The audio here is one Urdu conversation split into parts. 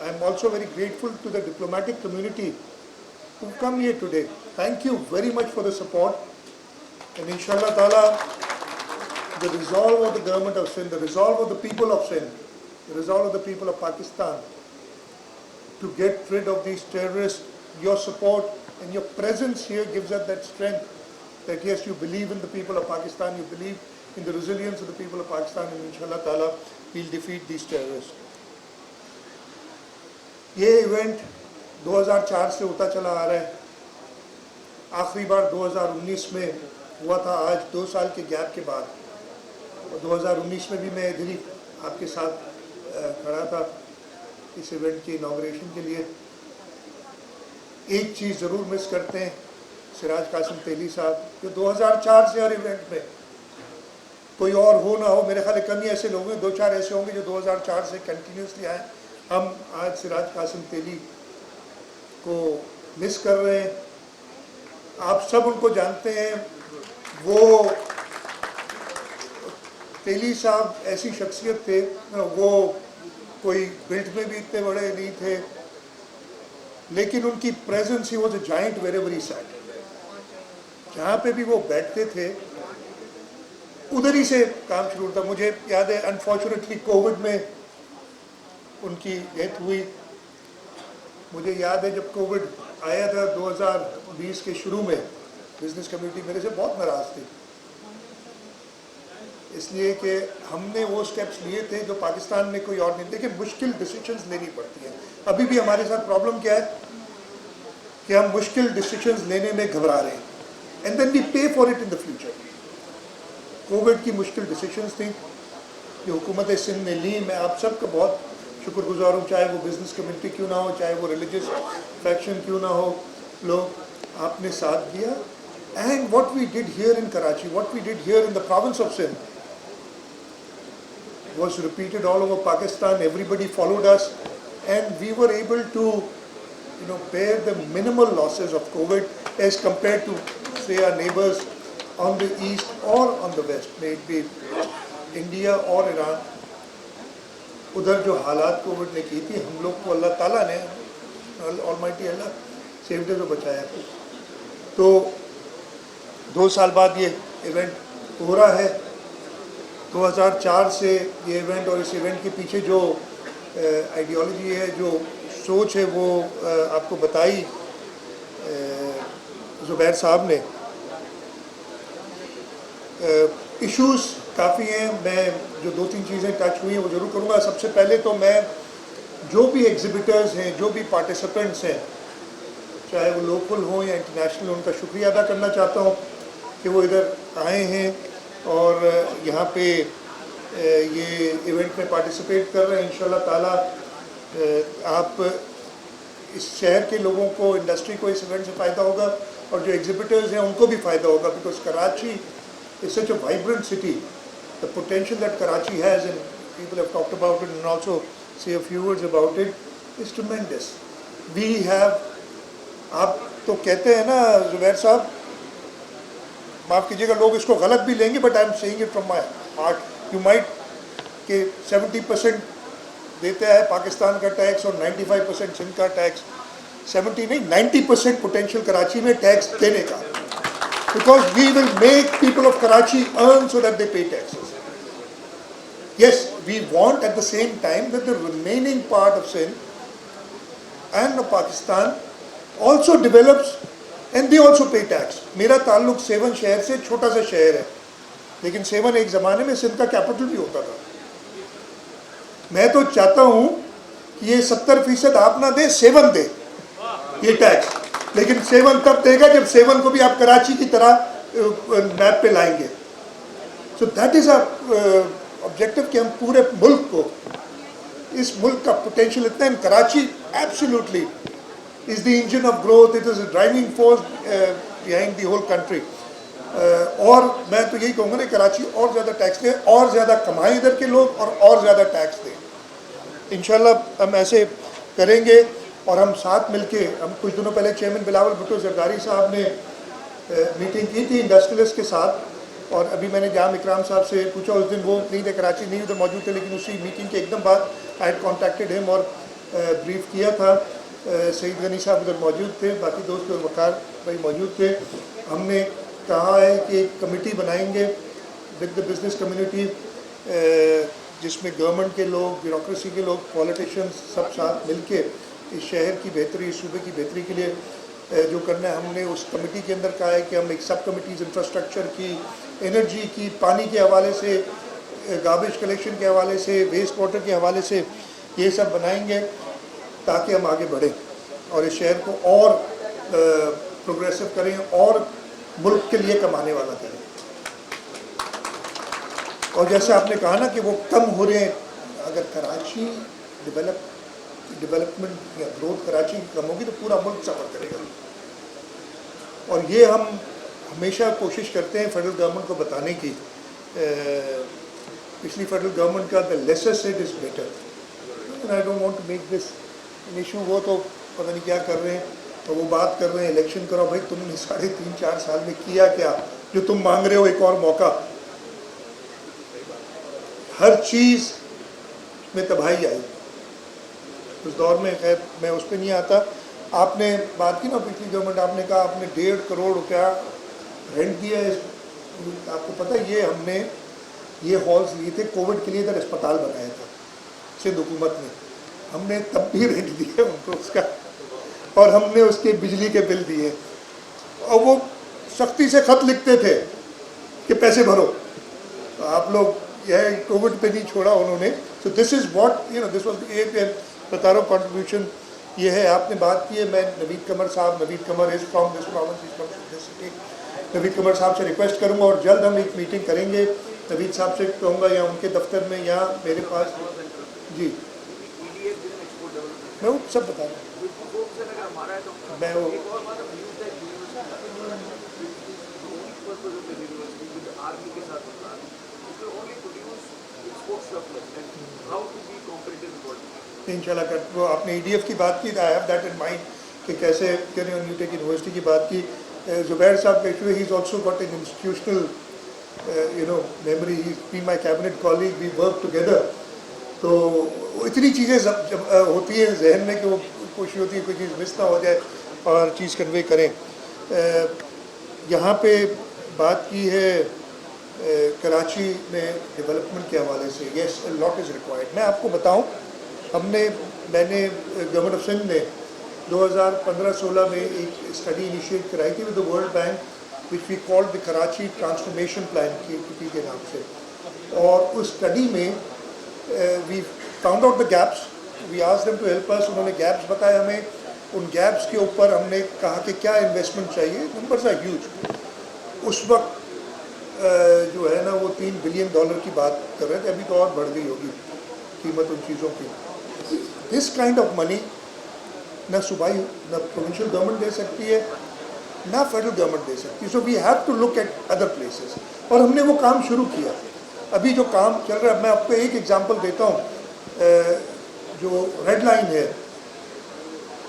I am also very grateful to the diplomatic community who come here today. Thank you very much for the support. And inshallah ta'ala, the resolve of the government of Sindh, the resolve of the people of Sindh, the resolve of the people of Pakistan to get rid of these terrorists, your support and your presence here gives us that strength that yes, you believe in the people of Pakistan, you believe in the resilience of the people of Pakistan, and inshallah ta'ala we'll defeat these terrorists. یہ ایونٹ 2004 سے ہوتا چلا آ رہا ہے. آخری بار 2019 میں ہوا تھا, آج 2 سال کے گیپ کے بعد. اور 2019 میں بھی میں ادھر ہی آپ کے ساتھ کھڑا تھا اس ایونٹ کی انوگریشن کے لیے. ایک چیز ضرور مس کرتے ہیں سراج قاسم تیلی صاحب, کہ 2004 سے ہر ایونٹ میں کوئی اور ہو نہ ہو, میرے خیال ہے کم ہی ایسے لوگ ہیں, 2-4 ایسے ہوں گے جو 2004 سے کنٹینیوسلی آئے. ہم آج سراج قاسم تیلی کو مس کر رہے ہیں. آپ سب ان کو جانتے ہیں. وہ تیلی صاحب ایسی شخصیت تھے, وہ کوئی بلٹ میں بھی اتنے بڑے نہیں تھے, لیکن ان کی presence he was a giant wherever he sat. جہاں پہ بھی وہ بیٹھتے تھے ادھر ہی سے کام شروع ہوتا. مجھے یاد ہے انفارچونیٹلی کووڈ میں ان کی ڈیتھ ہوئی. مجھے یاد ہے جب کووڈ آیا تھا 2020 کے شروع میں, بزنس کمیونٹی میرے سے بہت ناراض تھی, اس لیے کہ ہم نے وہ سٹیپس لیے تھے جو پاکستان میں کوئی اور نہیں. دیکھیں مشکل ڈیسیشنز لینی پڑتی ہیں. ابھی بھی ہمارے ساتھ پرابلم کیا ہے کہ ہم مشکل ڈیسیشنز لینے میں گھبرا رہے ہیں, and then we pay for it in the future. Covid کی مشکل ڈیسیشنز تھیں کہ حکومت سندھ نے لی. میں آپ سب کا بہت شکر گزار ہوں, چاہے وہ بزنس کمیونٹی کیوں نہ ہو, چاہے وہ ریلیجس فیکشن کیوں نہ ہو, لوگ آپ نے ساتھ دیا. And what we did here in Karachi, what we did here in the province of Sindh was repeated all over Pakistan. Everybody followed us, and we were able to, bear the minimal losses of COVID as compared to, say, our neighbors on the east or on the west, may it be India or Iran. ادھر جو حالات کووڈ نے کی تھی, ہم لوگ کو اللہ تعالیٰ نے, آلمائٹی اللہ سیو ڈے کو بچایا. تو 2 سال بعد یہ ایونٹ ہو رہا ہے. 2004 سے یہ ایونٹ, اور اس ایونٹ کے پیچھے جو آئیڈیالوجی ہے, جو سوچ ہے, وہ آپ کو بتائی زبیر صاحب نے. ایشوز کافی ہیں. میں جو 2-3 چیزیں ٹچ ہوئی ہیں وہ ضرور کروں گا. سب سے پہلے تو میں جو بھی ایگزیبیٹرز ہیں, جو بھی پارٹیسپینٹس ہیں, چاہے وہ لوکل ہوں یا انٹرنیشنل, ان کا شکریہ ادا کرنا چاہتا ہوں کہ وہ ادھر آئے ہیں اور یہاں پہ یہ ایونٹ میں پارٹیسپیٹ کر رہے ہیں. انشاءاللہ تعالیٰ آپ اس شہر کے لوگوں کو, انڈسٹری کو اس ایونٹ سے فائدہ ہوگا, اور جو ایگزیبیٹرز ہیں ان کو بھی فائدہ ہوگا, because Karachi is such a vibrant city. The potential that Karachi has, and people have talked about it and also say a few words about it, is tremendous. We have, آپ تو کہتے ہیں نا زبیر صاحب, معاف کیجیے گا لوگ اس کو غلط بھی لیں گے, but I am seeing it from my heart. You might کہ 70% دیتا ہے پاکستان کا ٹیکس اور 95% سندھ کا ٹیکس. 70 نہیں, 90% پوٹینشیل کراچی میں ٹیکس دینے کا, because we will make people of Karachi earn so that they pay taxes. Yes, we want at the same time that the remaining part of Sindh and of Pakistan also develops and they also pay tax. میرا تعلق سیون شہر سے, چھوٹا سا شہر ہے, لیکن سیون ایک زمانے میں سندھ کا کیپٹل بھی ہوتا تھا. میں تو چاہتا ہوں کہ یہ 70% آپ نہ دیں, سیون دے یہ ٹیکس, لیکن سیون تب دے گا جب سیون کو بھی آپ کراچی کی طرح میپ پہ لائیں گے. سو دیٹ از آبجیکٹو کہ ہم پورے ملک کو, اس ملک کا پوٹینشیل اتنا ہے. Karachi absolutely is the engine of growth, it is a driving force behind the whole country. اور میں تو یہی کہوں گا نا, کراچی اور زیادہ ٹیکس دیں, اور زیادہ کمائیں ادھر کے لوگ, اور زیادہ ٹیکس دیں. انشاءاللہ ہم ایسے کریں گے. اور ہم ساتھ مل کے, ہم کچھ دنوں پہلے چیئرمین بلاول بھٹو زرداری صاحب نے میٹنگ کی تھی انڈسٹریلسٹ کے ساتھ, اور ابھی میں نے جام اکرام صاحب سے پوچھا, اس دن وہ نہیں تھے, کراچی نہیں ادھر موجود تھے, لیکن اسی میٹنگ کے ایک دم بعد آئی ہیڈ کانٹیکٹڈ ہم اور بریف کیا تھا. سعید غنی صاحب ادھر موجود تھے, باقی دوست اور وقار بھائی موجود تھے. ہم نے کہا ہے کہ ایک کمیٹی بنائیں گے ود دا بزنس کمیونٹی, جس میں گورنمنٹ کے لوگ, بیوروکریسی کے لوگ, پولیٹیشینس سب ساتھ مل کے اس شہر کی بہتری, اس صوبے کی بہتری کے لیے جو کرنا ہے. ہم نے اس کمیٹی کے اندر کہا ہے کہ ہم ایک سب کمیٹیز انفراسٹرکچر کی, انرجی کی, پانی کے حوالے سے گاربیج کلیکشن کے حوالے سے، ویسٹ واٹر کے حوالے سے یہ سب بنائیں گے تاکہ ہم آگے بڑھیں اور اس شہر کو اور پروگریسو کریں اور ملک کے لیے کمانے والا کریں. اور جیسے آپ نے کہا نا کہ وہ کم ہو رہے ہیں، اگر کراچی ڈیولپمنٹ یا گروتھ کراچی کی کم ہوگی تو پورا ملک سفر کرے گا. اور یہ ہم ہمیشہ کوشش کرتے ہیں فیڈرل گورنمنٹ کو بتانے کی. پچھلی فیڈرل گورنمنٹ کا the lesser said is better. I don't want to make this an issue. وہ تو پتہ نہیں کیا کر رہے ہیں، تو وہ بات کر رہے ہیں الیکشن کرو. بھائی تم نے 3.5-4 سال میں کیا کیا جو تم مانگ رہے ہو ایک اور موقع؟ ہر چیز میں تباہی آئی اس دور میں. خیر میں اس پہ نہیں آتا. آپ نے بات کی نا پچھلی گورنمنٹ، آپ نے کہا آپ نے 1.5 کروڑ روپیہ رینٹ دیا ہے. آپ کو پتہ ہے ہم نے یہ ہالس لیے تھے کووڈ کے لیے، ادھر اسپتال بنایا تھا سندھ حکومت نے. ہم نے تب بھی رینٹ دیا ان کو اس کا، اور ہم نے اس کے بجلی کے بل دیے. اور وہ سختی سے خط لکھتے تھے کہ پیسے بھرو. تو آپ لوگ یہ کووڈ پہ نہیں چھوڑا انہوں نے. سو دس از واٹ دس واز ایک بتا رہا ہوں کنٹریبیوشن یہ ہے. آپ نے بات کی ہے. میں نوید قمر صاحب، Naveed Qamar is from this province, Naveed Qamar صاحب سے ریکویسٹ کروں گا اور جلد ہم ایک میٹنگ کریں گے. نوید صاحب سے کہوں گا یا ان کے دفتر میں یا میرے پاس. جی میں وہ سب بتا رہا ہوں. میں وہ انشاءاللہ کر. وہ آپ نے EDF کی بات کی. I have that in mind کہ کیسے نیو ٹیک یونیورسٹی کی بات کی. زبیر صاحب actually he is also got an institutional memory. He's been my cabinet colleague. We work together. تو اتنی چیزیں جب ہوتی ہیں ذہن میں کہ وہ کوشش ہوتی ہے کوئی چیز مس نہ ہو جائے اور چیز کنوے کریں. یہاں پہ بات کی ہے کراچی میں ڈیولپمنٹ کے حوالے سے. یس لاٹ از ریکوائرڈ. میں آپ کو بتاؤں میں نے گورنمنٹ آف سندھ نے 2015-16 میں ایک اسٹڈی انیشیٹ کرائی تھی with the world bank which we called the Karachi transformation plan KTP کے نام سے. اور اس اسٹڈی میں we found out the gaps. We ask them to help us. انہوں نے گیپس بتائے ہمیں. ان گیپس کے اوپر ہم نے کہا کہ کیا انویسٹمنٹ چاہیے. Numbers are huge. اس وقت جو ہے نا وہ $3 بلین کی بات کر رہے تھے. ابھی تو اور بڑھ گئی ہوگی قیمت ان چیزوں کی. دس کائنڈ آف منی نہ صوبائی نہ پروونشل گورنمنٹ دے سکتی ہے نہ فیڈرل گورنمنٹ دے سکتی. So we have to look at other places. اور ہم نے وہ کام شروع کیا. ابھی جو کام چل رہا ہے میں آپ کو ایک ایگزامپل دیتا ہوں. جو ریڈ لائن ہے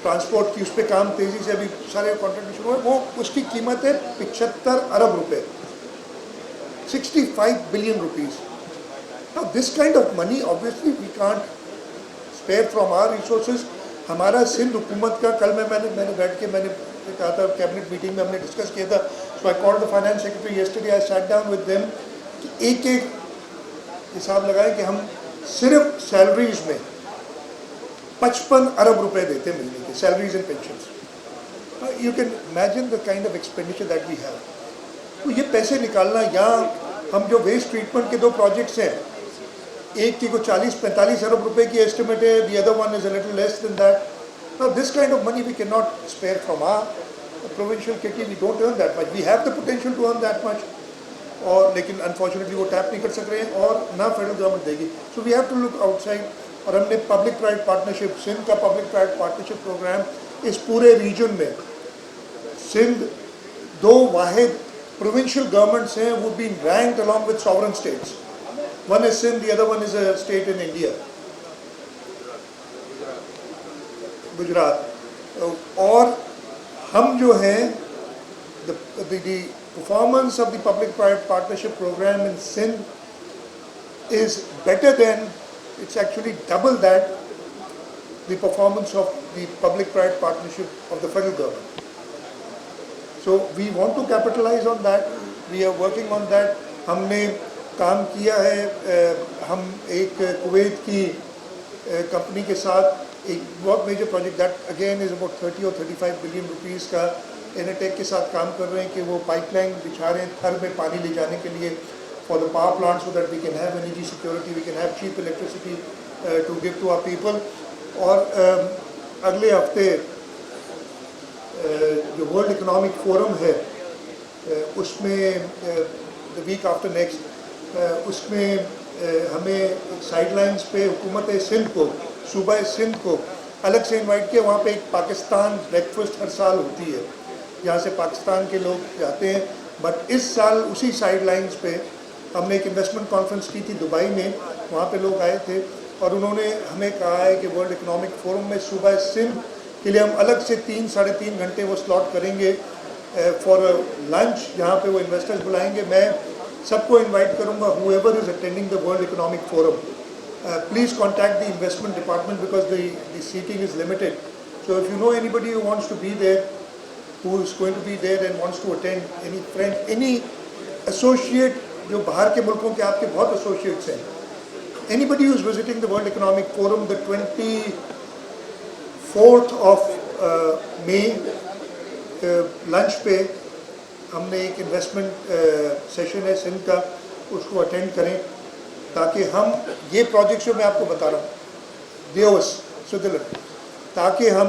ٹرانسپورٹ کی، اس پہ کام تیزی سے ابھی سارے کانٹریکٹ شروع ہے. وہ اس کی قیمت ہے 75 ارب روپے، 65 billion rupees. Now this kind of money obviously we can't spare from our resources. ہمارا سندھ حکومت کا کل میں نے بیٹھ کے میں نے کہا تھا کیبنٹ میٹنگ میں ہم نے ڈسکس کیا تھا. So I called the finance secretary yesterday. I sat down with them کہ ایک حساب لگائیں کہ ہم صرف سیلریز میں 55 ارب روپے دیتے مہینے کے، salaries and pensions. You can imagine the kind of expenditure that we have. تو یہ پیسے نکالنا. یہاں ہم جو ویسٹ ٹریٹمنٹ کے 2 پروجیکٹس ہیں، ایک کی کو 40-45 ارب روپے کی ایسٹیمیٹ ہے. The other one is a little less than that. Now this kind of money we cannot spare from our provincial kitty. We don't earn that much. We have the potential to earn that much. اور لیکن انفارچونیٹلی وہ ٹیپ نہیں کر سک رہے ہیں اور نہ فیڈرل گورنمنٹ دے گی. So we have to look outside. اور ہم نے پبلک پرائیویٹ پارٹنرشپ، سندھ کا پبلک پرائیویٹ پارٹنرشپ پروگرام اس پورے ریجن میں سندھ 2 واحد provincial governments ہیں وہ been ranked along with sovereign states. One is Sindh, the other one is a state in India, Gujarat. اور ہم جو ہیں the performance of the public private partnership program in Sindh is better than, it's actually double that the performance of the public private partnership of the federal government. So we want to capitalize on that. We are working on that. ہم نے کام کیا ہے. ہم ایک کویت کی کمپنی کے ساتھ ایک بہت major project that again is about 30 اور 35 بلین روپیز کا انٹیک کے ساتھ کام کر رہے ہیں کہ وہ پائپ لائن بچھا رہے ہیں تھر میں پانی لے جانے کے لیے for the power plant so that we can have energy security, we can have cheap electricity to give to our people. اور اگلے ہفتے جو ورلڈ اکنامک فورم ہے اس میں the week after next اس میں ہمیں سائڈ لائنز پہ حکومت سندھ کو، صوبہ سندھ کو الگ سے انوائٹ کیا. وہاں پہ ایک پاکستان بریکفسٹ ہر سال ہوتی ہے جہاں سے پاکستان کے لوگ جاتے ہیں. بٹ اس سال اسی سائڈ لائنز پہ ہم نے ایک انویسٹمنٹ کانفرنس کی تھی دبئی میں. وہاں پہ لوگ آئے تھے اور انہوں نے ہمیں کہا ہے کہ ورلڈ اکنامک فورم میں صوبہ سندھ کے لیے ہم الگ سے 3-3.5 گھنٹے وہ سلاٹ کریں گے فار لنچ جہاں پہ وہ انویسٹرز بلائیں گے. میں سب کو انوائٹ کروں گا whoever is attending the World Economic Forum. Please contact the investment department because the seating is limited. So if you know anybody who wants to be there, who is going to be there and wants to attend, any friend, any associate جو باہر کے ملکوں کے آپ کے بہت associates ہیں, anybody who is visiting the World Economic Forum the 24th of May lunch پہ ہم نے ایک انویسٹمنٹ سیشن ہے سندھ کا, اس کو اٹینڈ کریں تاکہ ہم یہ پروجیکٹس جو میں آپ کو بتا رہا ہوں دیوس سدھلن, تاکہ ہم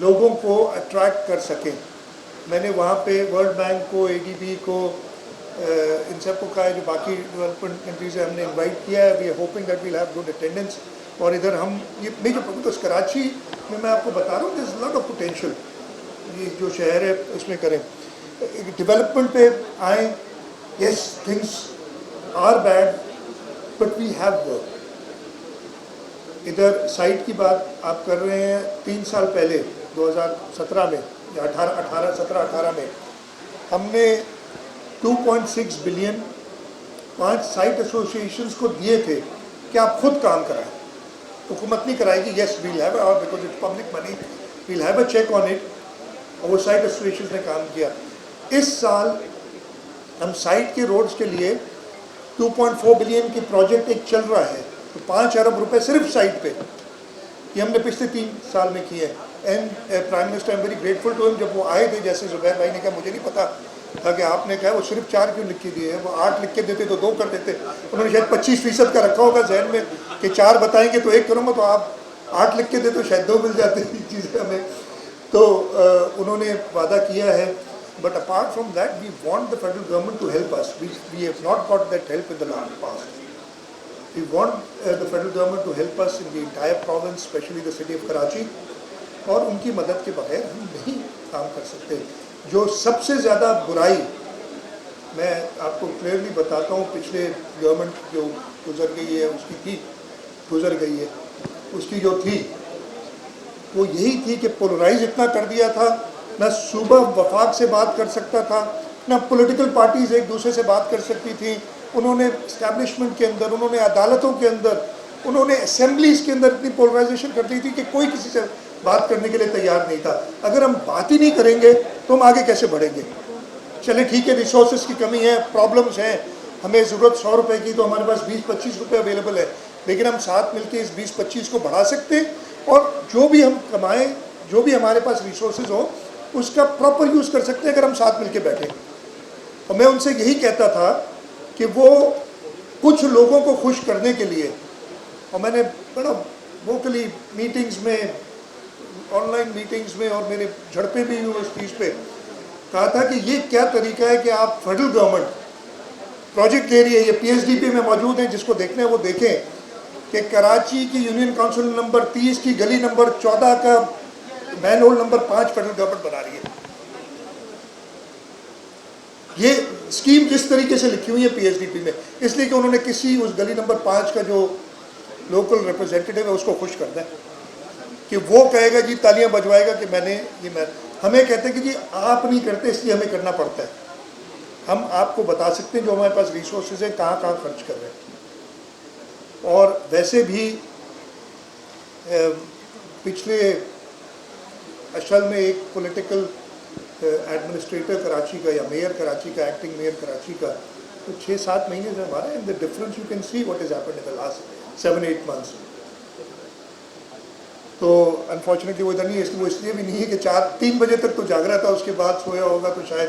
لوگوں کو اٹریکٹ کر سکیں. میں نے وہاں پہ ورلڈ بینک کو, اے ڈی بی کو, ان سب کو کہا ہے جو باقی ڈیولپمنٹ کنٹریز ہیں ہم نے انوائٹ کیا ہے. We are hoping that we'll have good attendance. اور ادھر ہم یہ جو کراچی میں آپ کو بتا رہا ہوں دیر از لاٹ آف پوٹینشیل. یہ جو شہر ہے اس میں کریں, ڈیولپمنٹ پہ آئیں. Yes things are bad but we have work. ادھر سائٹ کی بات آپ کر رہے ہیں. 3 سال پہلے 2017 میں یا 17-18 میں ہم نے 2.6 بلین 5 سائٹ ایسوسیشنز کو دیے تھے کہ آپ خود کام کرائیں. حکومت نہیں کرائے گی. یس ویل ہیو اور because it's public money we'll have a check on it. اور وہ سائٹ ایسوسیشنز نے کام کیا. اس سال ہم سائٹ کے روڈز کے لیے 2.4 بلین کی پروجیکٹ ایک چل رہا ہے, تو 5 ارب روپے صرف سائٹ پہ. یہ ہم نے پچھلے 3 سال میں کیے ہیں. And prime minister I am very grateful to him. جب وہ آئے تھے, جیسے زبیر بھائی نے کہا مجھے نہیں پتا تھا کہ آپ نے کہا وہ صرف 4 کیوں لکھ کے دیے ہیں, وہ 8 لکھ کے دیتے تو 2 کر دیتے. انہوں نے شاید 25% کا رکھا ہوگا ذہن میں کہ 4 بتائیں گے تو 1 کروں گا, تو آپ 8 لکھ کے دیتے تو شاید 2 مل جاتے ہیں چیزیں ہمیں. تو انہوں نے وعدہ کیا ہے. But apart from that, we want the federal government to help us. We have not got that help in the past. We want the federal government to help us in the entire province, especially the city of Karachi. اور ان کی مدد کے بغیر ہم نہیں کام کر سکتے. جو سب سے زیادہ برائی میں آپ کو کلیئرلی بتاتا ہوں, پچھلے گورنمنٹ جو گزر گئی ہے اس کی جو تھی وہ یہی تھی کہ پولرائز اتنا کر دیا تھا. نہ صوبہ وفاق سے بات کر سکتا تھا, نہ پولیٹیکل پارٹیز ایک دوسرے سے بات کر سکتی تھیں. انہوں نے اسٹیبلشمنٹ کے اندر, انہوں نے عدالتوں کے اندر, انہوں نے اسمبلیز کے اندر اتنی پولرائزیشن کر دی تھی کہ کوئی کسی سے بات کرنے کے لیے تیار نہیں تھا. اگر ہم بات ہی نہیں کریں گے تو ہم آگے کیسے بڑھیں گے؟ چلے ٹھیک ہے, ریسورسز کی کمی ہے, پرابلمس ہیں, ہمیں ضرورت 100 روپے کی تو ہمارے پاس 20-25 روپے اویلیبل ہے, لیکن ہم ساتھ مل کے اس 20-25 کو بڑھا سکتے ہیں. اور جو بھی ہم کمائیں, جو بھی ہمارے پاس ریسورسز ہوں, اس کا پراپر یوز کر سکتے ہیں اگر ہم ساتھ مل کے بیٹھیں. اور میں ان سے یہی کہتا تھا کہ وہ کچھ لوگوں کو خوش کرنے کے لیے, اور میں نے بڑا ووکلی میٹنگز میں, آن لائن میٹنگز میں, اور میرے جھڑپیں بھی یونیورسٹیز پہ کہا تھا کہ یہ کیا طریقہ ہے کہ آپ فیڈرل گورنمنٹ پروجیکٹ دے رہی ہے. یہ پی ایچ ڈی پی میں موجود ہیں, جس کو دیکھنا ہے وہ دیکھیں کہ کراچی کی یونین کونسل نمبر 30 کی گلی نمبر 14 کا مین ہول نمبر 5 فیڈرل گورنمنٹ بنا رہی ہے. یہ اسکیم جس طریقے سے لکھی ہوئی ہے پی ایچ ڈی پی میں, اس لیے کہ انہوں نے کسی اس گلی نمبر 5 کا جو لوکل ریپرزینٹیو ہے اس کو خوش کرنا ہے کہ وہ کہے گا جی, تالیاں بجوائے گا کہ میں نے یہ. ہمیں کہتے ہیں کہ جی آپ نہیں کرتے اس لیے ہمیں کرنا پڑتا ہے. ہم آپ کو بتا سکتے ہیں جو ہمارے پاس ریسورسز ہیں کہاں کہاں خرچ کر رہے ہیں. اور ویسے بھی پچھلے اصل میں ایک پولیٹیکل ایڈمنسٹریٹر کراچی کا یا میئر کراچی کا, ایکٹنگ میئر کراچی کا, تو 6-7 مہینے سے ہمارا in the difference you can see what is happened in the last 7-8 months. تو انفارچونیٹلی وہ ادھر نہیں ہے, اس لیے بھی نہیں ہے کہ 3 بجے تک تو جاگ رہا تھا, اس کے بعد سویا ہوگا تو شاید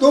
2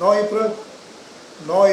9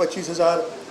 25,000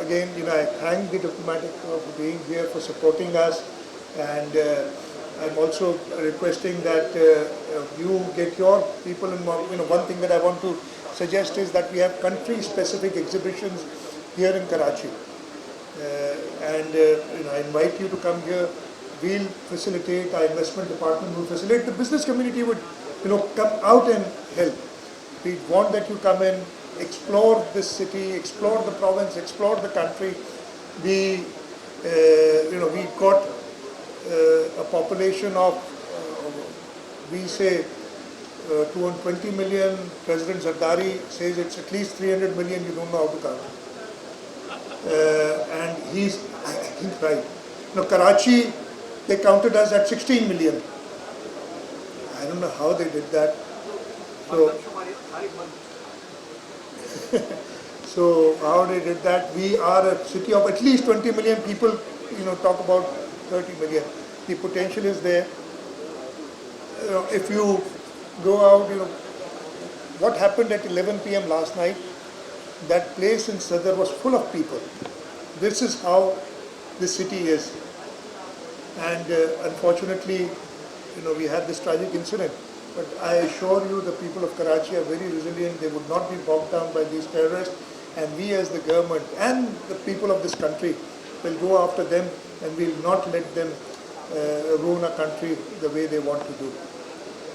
Again, I thank the diplomatic for being here, for supporting us, and I'm also requesting that you get your people involved. One thing that I want to suggest is that we have country-specific exhibitions here in Karachi. And I invite you to come here. We'll facilitate, our investment department will facilitate, the business community would come out and help. We want that you come in, explore this city, explore the province, explore the country. We got a population of, we say, 220 million. President Zardari says it's at least 300 million, you don't know how to count. And he's, I think, right. Karachi, they counted us at 16 million. I don't know how they did that. So how they did that? We are a city of at least 20 million people, talk about 30 million. The potential is there. If you go out, what happened at 11 p.m. last night, that place in Sadr was full of people. This is how the city is. And unfortunately, we had this tragic incident. But I assure you, the people of Karachi are very resilient. They would not be bogged down by these terrorists. And we as the government and the people of this country will go after them, and will not let them ruin our country the way they want to do.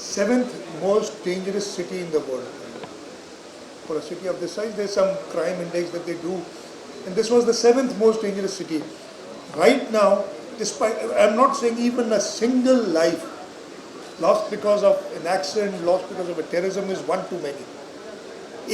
7th most dangerous city in the world. For a city of this size, there's some crime index that they do, and this was the 7th most dangerous city. Right now, despite, I'm not saying even a single life lost because of an accident, lost because of a terrorism is one too many.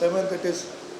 7th it is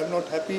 I'm not happy.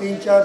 3-4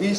20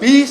20